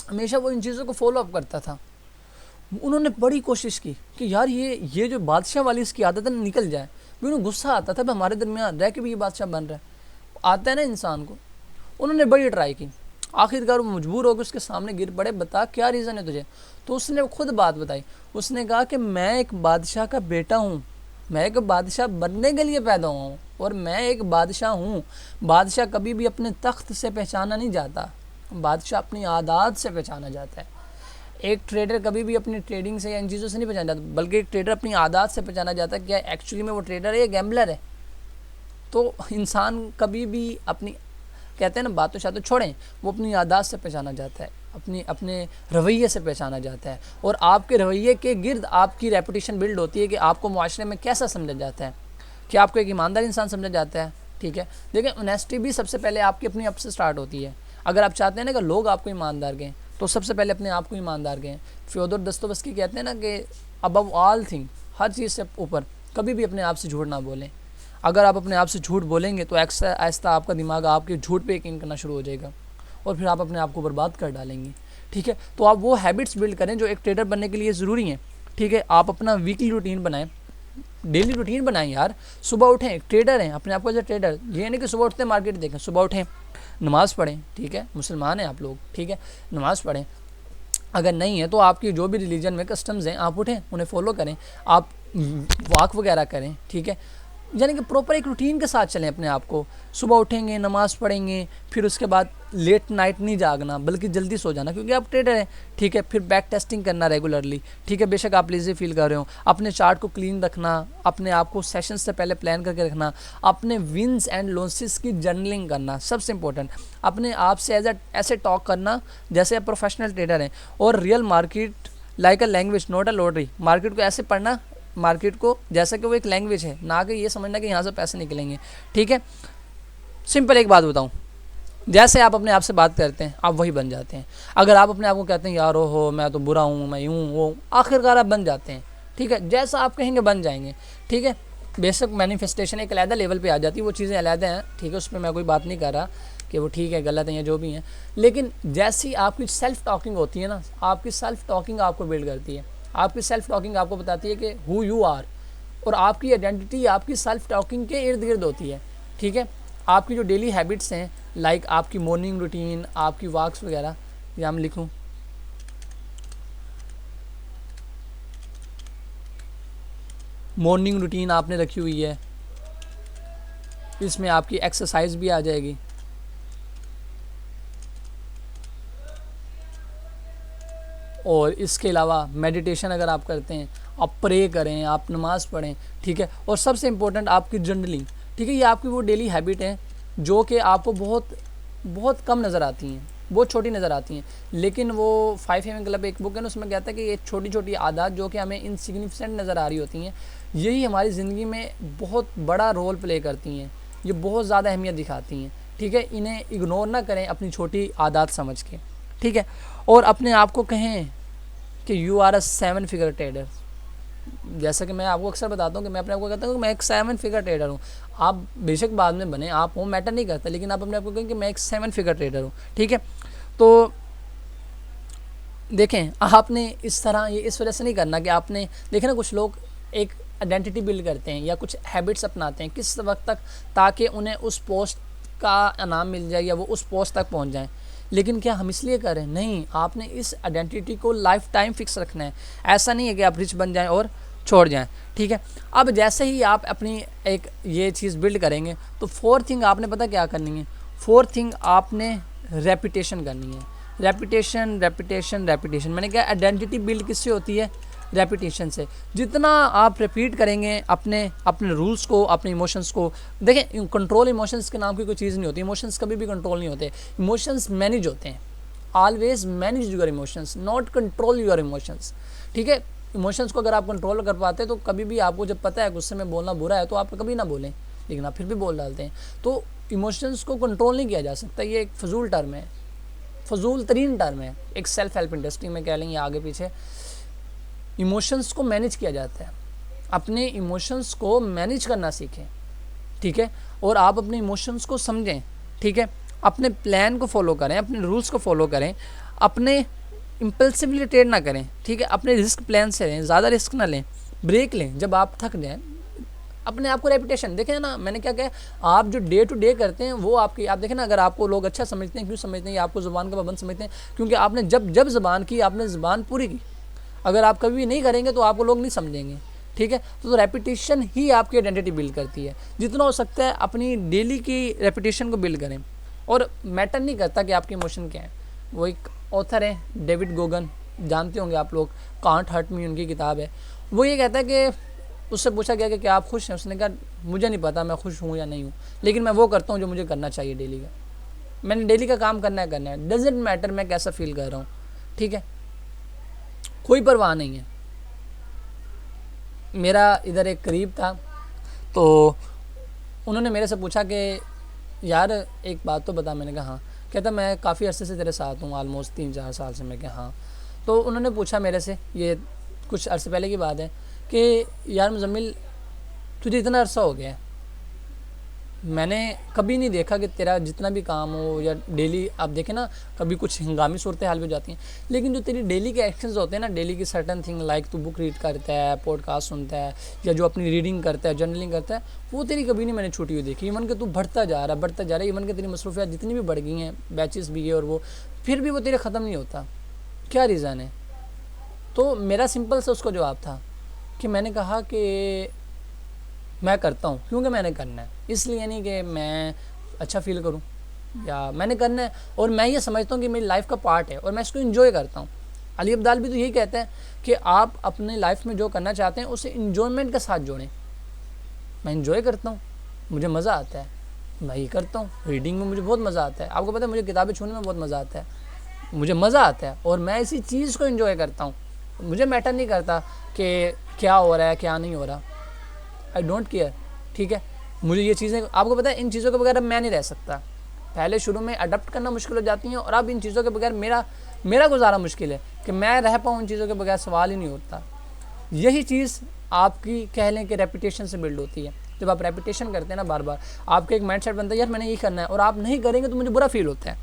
हमेशा वो इन चीज़ों को फॉलो अप करता था। उन्होंने बड़ी कोशिश की कि यार ये जो बादशाह वाली इसकी आदत है निकल जाए। भी उन्हें गुस्सा आता था, हमारे दरमियान रह के भी ये बादशाह बन रहा है, आता है ना इंसान को। उन्होंने बड़ी ट्राई की, आखिरकार वो मजबूर हो गए, उसके सामने गिर पड़े, बता क्या रीज़न है तुझे। तो उसने खुद बात बताई, उसने कहा कि मैं एक बादशाह का बेटा हूँ, मैं एक बादशाह बनने के लिए पैदा हुआ हूँ और मैं एक बादशाह हूँ। बादशाह कभी भी अपने तख्त से पहचाना नहीं जाता, बादशाह अपनी आदत से पहचाना जाता है। एक ट्रेडर कभी भी अपनी ट्रेडिंग से या इन चीज़ों से नहीं पहचाना जाता, बल्कि एक ट्रेडर अपनी आदत से पहचाना जाता है। क्या एक्चुअली में वो ट्रेडर है या गैम्बलर है? तो इंसान कभी भी अपनी, कहते हैं ना, बातों शातों छोड़ें, वो अपनी आदत से पहचाना जाता है, अपने रवैये से पहचाना जाता है। और आपके रवैये के गिर्द आपकी रेपुटेशन बिल्ड होती है कि आपको मुआशरे में कैसा समझा जाता है, कि आपको एक ईमानदार इंसान समझा जाता है, ठीक है। देखिए, ऑनेस्टी भी सबसे पहले आपकी अपनी आप से स्टार्ट होती है। अगर आप चाहते हैं ना कि लोग आपको ईमानदार कहें, तो सबसे पहले अपने आप को ईमानदार कहें। फ्योदोर दोस्तोयेव्स्की कहते हैं ना कि अबव ऑल थिंग, हर चीज़ से ऊपर कभी भी अपने आप से झूठ ना बोलें। अगर आप अपने आप से झूठ बोलेंगे तो आहिस्ता आपका दिमाग आपके झूठ पे यकीन करना शुरू हो जाएगा और फिर आप अपने आप को बर्बाद कर डालेंगे, ठीक है। तो आप वो हैबिट्स बिल्ड करें जो एक ट्रेडर बनने के लिए ज़रूरी हैं, ठीक है। आप अपना वीकली रूटीन बनाएं, डेली रूटीन बनाएं यार। सुबह उठें, एक ट्रेडर हैं, अपने आप को एज ए ट्रेडर, ये नहीं कि सुबह उठते मार्केट देखें। सुबह उठें, नमाज़ पढ़ें, ठीक है, मुसलमान हैं आप लोग, ठीक है, नमाज़ पढ़ें। अगर नहीं है तो आपकी जो भी रिलीजन में कस्टम्स हैं, आप उठें, उन्हें फॉलो करें, आप वॉक वगैरह करें, ठीक है। यानी कि प्रॉपर एक रूटीन के साथ चलें अपने आप को। सुबह उठेंगे, नमाज़ पढ़ेंगे, फिर उसके बाद लेट नाइट नहीं जागना बल्कि जल्दी सो जाना, क्योंकि आप ट्रेडर हैं, ठीक है। फिर बैक टेस्टिंग करना रेगुलरली, ठीक है, बेशक आप लेज़ी फील कर रहे हो। अपने चार्ट को क्लीन रखना, अपने आप को सेशन से पहले प्लान करके रखना, अपने विन्स एंड लॉसेस की जर्नलिंग करना, सबसे इंपॉर्टेंट। अपने आप से ऐसे टॉक करना जैसे आप प्रोफेशनल ट्रेडर हैं। और real market like a language not a lottery, market को ऐसे पढ़ना, मार्केट को जैसा कि वो एक लैंग्वेज है, ना कि ये समझना कि यहाँ से पैसे निकलेंगे, ठीक है। सिंपल एक बात बताऊँ, जैसे आप अपने आप से बात करते हैं आप वही बन जाते हैं। अगर आप अपने आप को कहते हैं यार हो मैं तो बुरा हूँ, मैं यूँ वो, आखिरकार आप बन जाते हैं, ठीक है। जैसा आप कहेंगे बन जाएंगे, ठीक है। बेशक मैनिफेस्टेशन एक अलहदा लेवल पे आ जाती है, वो चीज़ें अलहदा हैं, ठीक है, उस पर मैं कोई बात नहीं कर रहा कि वो ठीक है गलत है या जो भी है। लेकिन जैसी आपकी सेल्फ टॉकिंग होती है ना, आपकी सेल्फ टॉकिंग आपको बिल्ड करती है। आपकी सेल्फ टॉकिंग आपको बताती है कि हु यू आर, और आपकी आइडेंटिटी आपकी सेल्फ टॉकिंग के इर्द गिर्द होती है, ठीक है। आपकी जो डेली हैबिट्स हैं, लाइक आपकी मॉर्निंग रूटीन, आपकी वॉक्स वगैरह, या मैं लिखूँ मॉर्निंग रूटीन आपने रखी हुई है, इसमें आपकी एक्सरसाइज भी आ जाएगी, और इसके अलावा मेडिटेशन अगर आप करते हैं, आप प्रे करें, आप नमाज़ पढ़ें, ठीक है। और सबसे इम्पोर्टेंट आपकी जर्नलिंग, ठीक है। ये आपकी वो डेली हैबिट है जो कि आपको बहुत बहुत कम नज़र आती हैं, बहुत छोटी नज़र आती हैं, लेकिन वो 5 AM क्लब एक बुक है ना, उसमें कहता है कि ये छोटी छोटी आदत जो कि हमें इनसिग्निफिकेंट नज़र आ रही होती हैं, यही हमारी ज़िंदगी में बहुत बड़ा रोल प्ले करती हैं, ये बहुत ज़्यादा अहमियत दिखाती हैं, ठीक है। इन्हें इग्नोर ना करें अपनी छोटी आदत समझ के, ठीक है। और अपने आप को कहें कि you are a 7 figure trader. जैसा कि मैं आपको अक्सर बताता हूँ कि मैं अपने आप को कहता हूँ कि मैं एक 7 फिगर ट्रेडर हूँ। आप बेशक बाद में बने, आप हो, मैटर नहीं करता, लेकिन आप अपने आप को कहें कि मैं एक 7 फिगर ट्रेडर हूँ, ठीक है। तो देखें, आपने इस तरह ये इस वजह से नहीं करना कि आपने देखें ना, कुछ लोग एक आइडेंटिटी बिल्ड करते हैं या कुछ हैबिट्स अपनाते हैं किस वक्त तक, ताकि उन्हें उस पोस्ट का इनाम मिल जाए या वो उस पोस्ट तक पहुंच जाएं। लेकिन क्या हम इसलिए करें? नहीं, आपने इस आइडेंटिटी को लाइफ टाइम फिक्स रखना है। ऐसा नहीं है कि आप रिच बन जाएं और छोड़ जाएं, ठीक है। अब जैसे ही आप अपनी एक ये चीज़ बिल्ड करेंगे तो 4th थिंग आपने पता क्या करनी है? 4th थिंग आपने रेपिटेशन करनी है। Repetition repetition repetition. मैंने कहा आइडेंटिटी बिल्ड किससे होती है? रेपिटेशन से। जितना आप रिपीट करेंगे अपने अपने रूल्स को, अपने इमोशंस को, देखें कंट्रोल इमोशंस के नाम की कोई चीज़ नहीं होती। इमोशंस कभी भी कंट्रोल नहीं होते, इमोशंस मैनेज होते हैं। Always manage your emotions, not control your emotions, ठीक है। इमोशंस को अगर आप कंट्रोल कर पाते तो कभी भी आपको जब पता है गुस्से में बोलना बुरा है तो आप कभी ना बोलें, लेकिन आप फिर भी बोल डालते हैं। तो इमोशंस को कंट्रोल नहीं किया जा सकता, ये एक फजूल टर्म है, फजूल तरीन टर्म है। एक सेल्फ हेल्प इंडस्ट्री में कह लेंगे आगे पीछे, इमोशंस को मैनेज किया जाता है। अपने इमोशंस को मैनेज करना सीखें, ठीक है। और आप अपने इमोशंस को समझें, ठीक है। अपने प्लान को फॉलो करें, अपने रूल्स को फॉलो करें, अपने इम्पल्सिवली ट्रेड ना करें, ठीक है। अपने रिस्क प्लान से रहें, ज़्यादा रिस्क ना लें, ब्रेक लें जब आप थक जाएं। अपने आप को रेपुटेशन देखें ना, मैंने क्या कहा, आप जो डे टू डे करते हैं वो आपकी, आप देखें ना, अगर आपको लोग अच्छा समझते हैं, क्यों समझते हैं? आपको ज़ुबान का पाबंद समझते हैं, क्योंकि आपने जब जब ज़ुबान की, आपने ज़ुबान पूरी की। अगर आप कभी भी नहीं करेंगे तो आपको लोग नहीं समझेंगे, ठीक है। तो रेपिटेशन ही आपकी आइडेंटिटी बिल्ड करती है। जितना हो सकता है अपनी डेली की रेपिटेशन को बिल्ड करें। और मैटर नहीं करता कि आपके इमोशन क्या है। वो एक ऑथर है डेविड गोगन, जानते होंगे आप लोग, कांट हर्ट मी उनकी किताब है। वो ये कहता है कि उससे पूछा गया कि क्या आप खुश हैं? उसने कहा मुझे नहीं पता मैं खुश हूँ या नहीं हूँ, लेकिन मैं वो करता हूँ जो मुझे करना चाहिए डेली का। मैंने डेली का काम करना है, डजेंट मैटर मैं कैसा फील कर रहा हूँ, ठीक है, कोई परवाह नहीं है। मेरा इधर एक करीब था, तो उन्होंने मेरे से पूछा कि यार एक बात तो बता। मैंने कहा हाँ। कहता मैं काफ़ी अर्से से तेरे साथ हूँ, ऑलमोस्ट 3-4 साल से। मैं कहा हाँ। तो उन्होंने पूछा मेरे से, ये कुछ अर्से पहले की बात है, कि यार मुज़म्मिल तुझे इतना अरसा हो गया है, मैंने कभी नहीं देखा कि तेरा जितना भी काम हो या डेली, आप देखें ना, कभी कुछ हंगामी सूरत हाल भी हो जाती हैं, लेकिन जो तेरी डेली के एक्शंस होते हैं ना, डेली की सर्टन थिंग, लाइक तू बुक रीड करता है, पॉडकास्ट सुनता है, या जो अपनी रीडिंग करता है, जर्नलिंग करता है, वो तेरी कभी नहीं मैंने छूटी हुई देखी। इवन कि तू बढ़ता जा रहा है, इवन कि तेरी मसरूफियात जितनी भी बढ़ गई हैं, बैचेस भी है और वो, फिर भी वो तेरे ख़त्म नहीं होता। क्या रीज़न है? तो मेरा सिंपल सा उसको जवाब था कि मैंने कहा कि मैं करता हूँ क्योंकि मैंने करना है, इसलिए नहीं कि मैं अच्छा फील करूँ, या मैंने करना है और मैं ये समझता हूँ कि मेरी लाइफ का पार्ट है और मैं इसको एंजॉय करता हूँ। अली अब्दाल भी तो यही कहते हैं कि आप अपने लाइफ में जो करना चाहते हैं उसे एंजॉयमेंट के साथ जोड़ें। मैं एंजॉय करता हूँ, मुझे मज़ा आता है, मैं ये करता हूँ। रीडिंग में मुझे बहुत मज़ा आता है, आपको पता है मुझे किताबें छूने में बहुत मज़ा आता है, मुझे मज़ा आता है और मैं इसी चीज़ को एंजॉय करता हूँ। मुझे मैटर नहीं करता कि क्या हो रहा है क्या नहीं हो रहा, आई डोंट केयर, ठीक है। मुझे ये चीज़ें, आपको पता है इन चीज़ों के बगैर मैं नहीं रह सकता। पहले शुरू में अडप्ट करना मुश्किल हो जाती हैं और अब इन चीज़ों के बगैर मेरा गुजारा मुश्किल है कि मैं रह पाऊँ इन चीज़ों के बगैर, सवाल ही नहीं होता। यही चीज़ आपकी कह लें कि रेपिटेशन से बिल्ड होती है। जब आप रेपिटेशन करते हैं ना बार बार, आपका एक माइंडसेट बनता है यार मैंने यही करना है, और आप नहीं करेंगे तो मुझे बुरा फील होता है,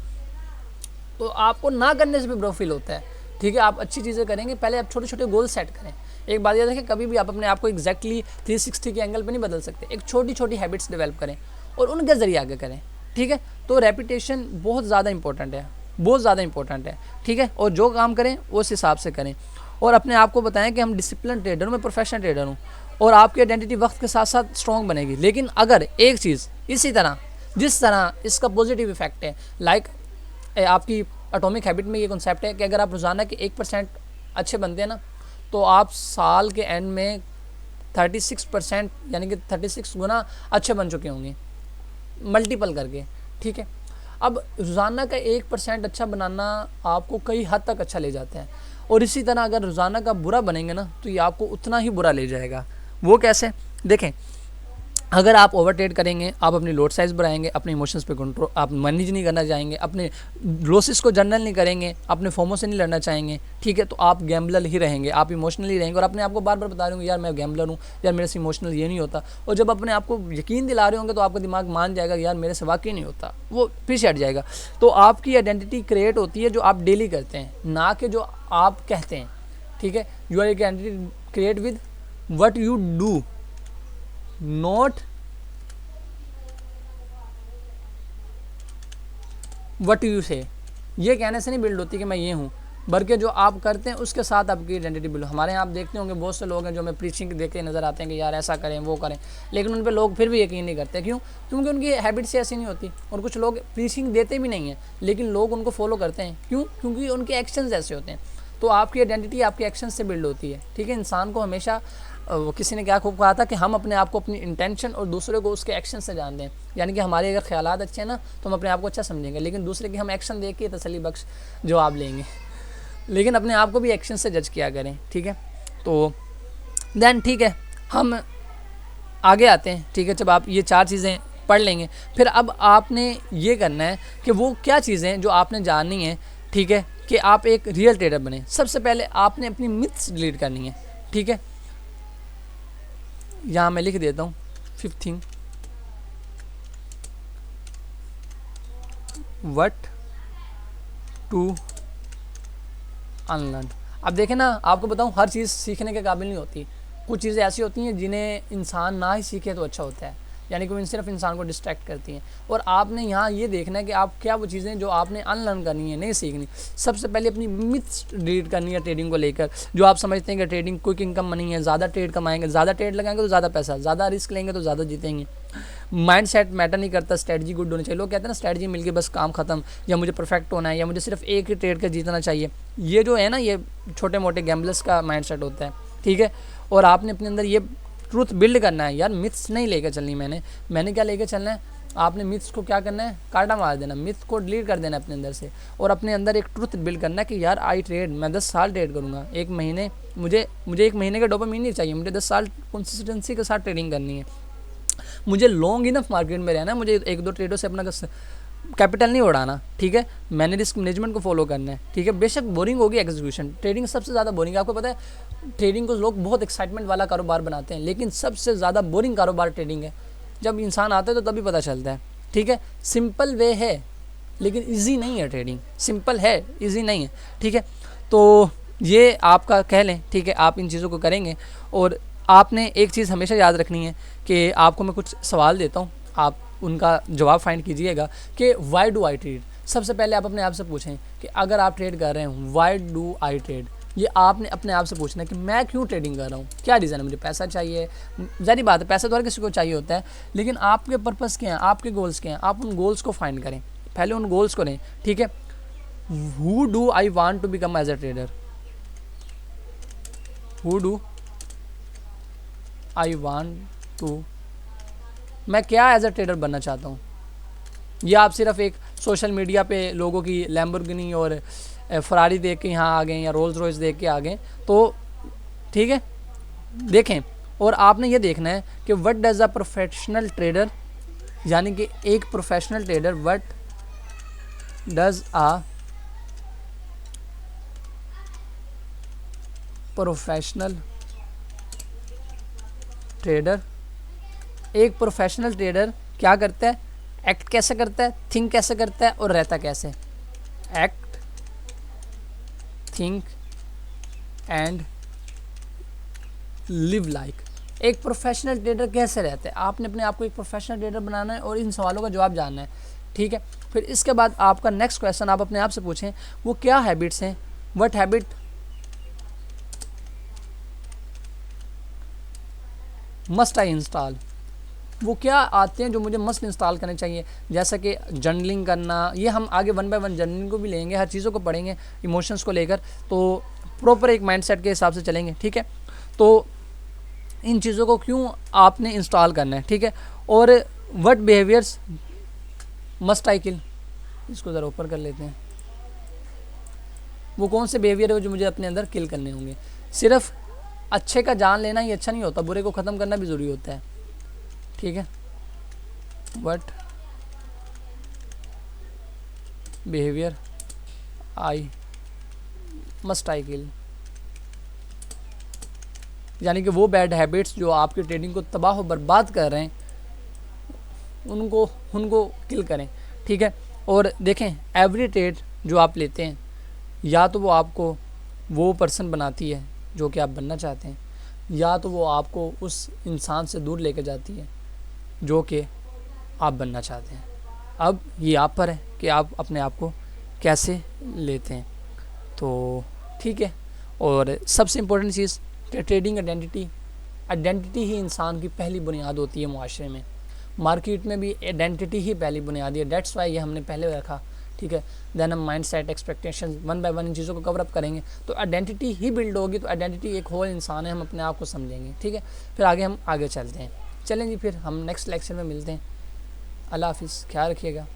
तो आपको ना करने से भी बुरा फील होता है, ठीक है। आप अच्छी चीज़ें करेंगे, पहले आप छोटे छोटे गोल सेट करें। एक बात याद रखें, कभी भी आप अपने आप को एग्जैक्टली 360 के एंगल पे नहीं बदल सकते। एक छोटी छोटी हैबिट्स डेवलप करें और उनके ज़रिए आगे करें, ठीक है। तो रेपिटेशन बहुत ज़्यादा इंपॉर्टेंट है, बहुत ज़्यादा इंपॉर्टेंट है, ठीक है। और जो काम करें उस हिसाब से करें और अपने आप को बताएं कि हम डिसिप्लिन ट्रेडर हूँ, मैं प्रोफेशनल ट्रेडर हूँ, और आपकी आइडेंटिटी वक्त के साथ साथ स्ट्रॉन्ग बनेगी। लेकिन अगर एक चीज़ इसी तरह, जिस तरह इसका पॉजिटिव इफेक्ट है, लाइक आपकी एटॉमिक हैबिट में ये कॉन्सेप्ट है कि अगर आप रोज़ाना के 1% अच्छे बनते हैं ना, तो आप साल के एंड में 36% यानी कि 36 गुना अच्छे बन चुके होंगे, मल्टीपल करके। ठीक है, अब रोज़ाना का 1% अच्छा बनाना आपको कई हद तक अच्छा ले जाता है, और इसी तरह अगर रोज़ाना का बुरा बनेंगे ना, तो ये आपको उतना ही बुरा ले जाएगा। वो कैसे? देखें, अगर आप ओवर ट्रेड करेंगे, आप अपनी लोड साइज़ बढ़ाएंगे, अपने इमोशंस पे कंट्रोल आप मैनेज नहीं करना चाहेंगे, अपने लॉसेस को जर्नल नहीं करेंगे, अपने फोमो से नहीं लड़ना चाहेंगे, ठीक है, तो आप गैम्बलर ही रहेंगे, आप इमोशनली रहेंगे और अपने आप को बार बार बता रहे होंगे यार मैं गैम्बलर हूँ, यार मेरे से इमोशनल ये नहीं होता। और जब अपने आप को यकीन दिला रहे होंगे तो आपका दिमाग मान जाएगा यार मेरे से वाकई नहीं होता, वो पीछे हट जाएगा। तो आपकी आइडेंटिटी क्रिएट होती है जो आप डेली करते हैं, ना कि जो आप कहते हैं। ठीक है, you are identity create with what you do, not what you say. ये कहने से नहीं बिल्ड होती कि मैं ये हूँ, बल्कि जो आप करते हैं उसके साथ आपकी आइडेंटिटी बिल्ड। हमारे यहाँ आप देखते होंगे बहुत से लोग हैं जो हमें प्रीचिंग देख के नज़र आते हैं कि यार ऐसा करें वो करें, लेकिन उन पे लोग फिर भी यकीन नहीं करते। क्यों? क्योंकि उनकी हैबिट्स ऐसी नहीं होती। और कुछ लोग प्रीचिंग देते भी नहीं हैं, लेकिन लोग उनको फॉलो करते हैं। क्यों? क्योंकि उनके एक्शंस ऐसे होते हैं। तो आपकी आइडेंटिटी आपके एक्शन से बिल्ड होती है। ठीक है, इंसान को हमेशा वो किसी ने क्या खूब कहा था कि हम अपने आप को अपनी इंटेंशन और दूसरे को उसके एक्शन से जानते हैं। यानी कि हमारे अगर ख्यालात अच्छे हैं ना, तो हम अपने आप को अच्छा समझेंगे, लेकिन दूसरे के हम एक्शन देख के तसल्ली बख्श जवाब लेंगे। लेकिन अपने आप को भी एक्शन से जज किया करें। ठीक है, तो देन ठीक है, हम आगे आते हैं। ठीक है, जब आप ये 4 चीज़ें पढ़ लेंगे, फिर अब आपने ये करना है कि वो क्या चीज़ें जो आपने जाननी है, ठीक है, कि आप एक रियल ट्रेडर बने। सबसे पहले आपने अपनी मिथ्स डिलीट करनी है। ठीक है, यहाँ मैं लिख देता हूँ 5th thing, what to unlearn. अब देखें ना, आपको बताऊँ हर चीज़ सीखने के काबिल नहीं होती। कुछ चीज़ें ऐसी होती हैं जिन्हें इंसान ना ही सीखे तो अच्छा होता है, यानी कि वो सिर्फ इंसान को डिस्ट्रैक्ट करती हैं। और आपने यहाँ ये देखना है कि आप क्या वो चीज़ें जो आपने अनलर्न करनी है, नहीं सीखनी। सबसे पहले अपनी मिथ्स डिलीट करनी है ट्रेडिंग को लेकर। जो आप समझते हैं कि ट्रेडिंग क्विक इनकम मनी है, ज़्यादा ट्रेड कमाएंगे, ज़्यादा ट्रेड लगाएंगे तो ज़्यादा पैसा, ज़्यादा रिस्क लेंगे तो ज़्यादा जीतेंगे। माइंड सेट मैटर नहीं करता, स्ट्रेटजी गुड होनी चाहिए। लोग कहते हैं ना स्ट्रेटजी मिल गई बस काम खत्म, या मुझे परफेक्ट होना है, या मुझे सिर्फ एक ही ट्रेड कर जीतना चाहिए। ये जो है ना, ये छोटे मोटे गैम्बलर्स का माइंड सेट होता है। ठीक है, और आपने अपने अंदर ये ट्रूथ बिल्ड करना है। यार मिथ्स नहीं लेकर चलनी, मैंने क्या लेकर चलना है, आपने मिथ्स को क्या करना है, काटा मार देना, मिथ को डिलीट कर देना अपने अंदर से, और अपने अंदर एक ट्रूथ बिल्ड करना है कि यार आई ट्रेड, मैं 10 साल ट्रेड करूँगा। एक महीने मुझे 1 महीने का डोपामाइन नहीं चाहिए, मुझे 10 साल कंसिस्टेंसी के साथ ट्रेडिंग करनी है। मुझे लॉन्ग इनफ मार्केट में रहना है, मुझे 1-2 ट्रेडों से अपना कैपिटल नहीं उड़ाना। ठीक है, मैंने रिस्क मैनेजमेंट को फॉलो करना है। ठीक है, बेशक बोरिंग होगी एग्जीक्यूशन, ट्रेडिंग सबसे ज़्यादा बोरिंग है। आपको पता है ट्रेडिंग को लोग बहुत एक्साइटमेंट वाला कारोबार बनाते हैं, लेकिन सबसे ज़्यादा बोरिंग कारोबार ट्रेडिंग है। जब इंसान आता है तो तभी पता चलता है। ठीक है, सिंपल वे है लेकिन ईजी नहीं है ट्रेडिंग, सिंपल है ईजी नहीं है। ठीक है, तो ये आपका कह लें। ठीक है, आप इन चीज़ों को करेंगे, और आपने एक चीज़ हमेशा याद रखनी है कि आपको मैं कुछ सवाल देता हूँ, आप उनका जवाब फाइंड कीजिएगा कि वाई डू आई ट्रेड। सबसे पहले आप अपने आप से पूछें कि अगर आप ट्रेड कर रहे हैं, वाई डू आई ट्रेड। ये आपने अपने आप से पूछना है कि मैं क्यों ट्रेडिंग कर रहा हूँ, क्या रीज़न है। मुझे पैसा चाहिए, ज़ाहिर बात है पैसा तो हर किसी को चाहिए होता है, लेकिन आपके पर्पज़ क्या हैं, आपके गोल्स क्या हैं, आप उन गोल्स को फाइंड करें, पहले उन गोल्स को लें। ठीक है, who do I want to become as a trader, who do I want to, मैं क्या एज अ ट्रेडर बनना चाहता हूँ। या आप सिर्फ एक सोशल मीडिया पे लोगों की लैम्बोर्गिनी और फरारी देख के यहाँ आ गए, या रोल्स रॉयस देख के आ गए, तो ठीक है देखें। और आपने ये देखना है कि what does a professional trader, यानी कि एक professional trader, what does a professional trader, एक प्रोफेशनल ट्रेडर क्या करता है, एक्ट कैसे करता है, थिंक कैसे करता है, और रहता कैसे। Act, think and live like. एक प्रोफेशनल ट्रेडर कैसे रहता है, आपने अपने आप को एक प्रोफेशनल ट्रेडर बनाना है और इन सवालों का जवाब जानना है। ठीक है, फिर इसके बाद आपका नेक्स्ट क्वेश्चन आप अपने आप से पूछें वो क्या हैबिट्स हैं, what habit must I install, वो क्या आते हैं जो मुझे मस्ट इंस्टॉल करने चाहिए, जैसा कि जर्नलिंग करना, ये हम आगे वन बाय वन जर्नलिंग को भी लेंगे, हर चीज़ों को पढ़ेंगे इमोशंस को लेकर, तो प्रॉपर एक माइंडसेट के हिसाब से चलेंगे, ठीक है। तो इन चीज़ों को क्यों आपने इंस्टॉल करना है, ठीक है। और व्हाट बिहेवियर्स मस्ट आई किल, इसको ज़रा ऊपर कर लेते हैं, वो कौन से बिहेवियर है जो मुझे अपने अंदर किल करने होंगे। सिर्फ अच्छे का जान लेना ही अच्छा नहीं होता, बुरे को ख़त्म करना भी ज़रूरी होता है, ठीक है। What behaviour I must I kill, यानी कि वो बैड हैबिट्स जो आपकी ट्रेडिंग को तबाह और बर्बाद कर रहे हैं उनको किल करें, ठीक है। और देखें एवरी ट्रेड जो आप लेते हैं या तो वो आपको वो पर्सन बनाती है जो कि आप बनना चाहते हैं, या तो वो आपको उस इंसान से दूर लेकर जाती है जो कि आप बनना चाहते हैं। अब ये आप पर है कि आप अपने आप को कैसे लेते हैं, तो ठीक है। और सबसे इम्पोर्टेंट चीज़ कि ट्रेडिंग आइडेंटिटी ही इंसान की पहली बुनियाद होती है मुआशरे में, मार्केट में भी आइडेंटिटी ही पहली बुनियाद है, डेट्स वाई ये हमने पहले रखा, ठीक है। देन हम mind set, expectation, one by one in चीज़ों को कवर अप करेंगे, तो आइडेंटिटी ही बिल्ड होगी, तो आइडेंटिटी एक होल इंसान है, हम अपने आप को समझेंगे, ठीक है। फिर हम आगे चलते हैं, चलें जी, फिर हम नेक्स्ट लेक्चर में मिलते हैं। अल्लाह हाफिज़, ख्याल रखिएगा।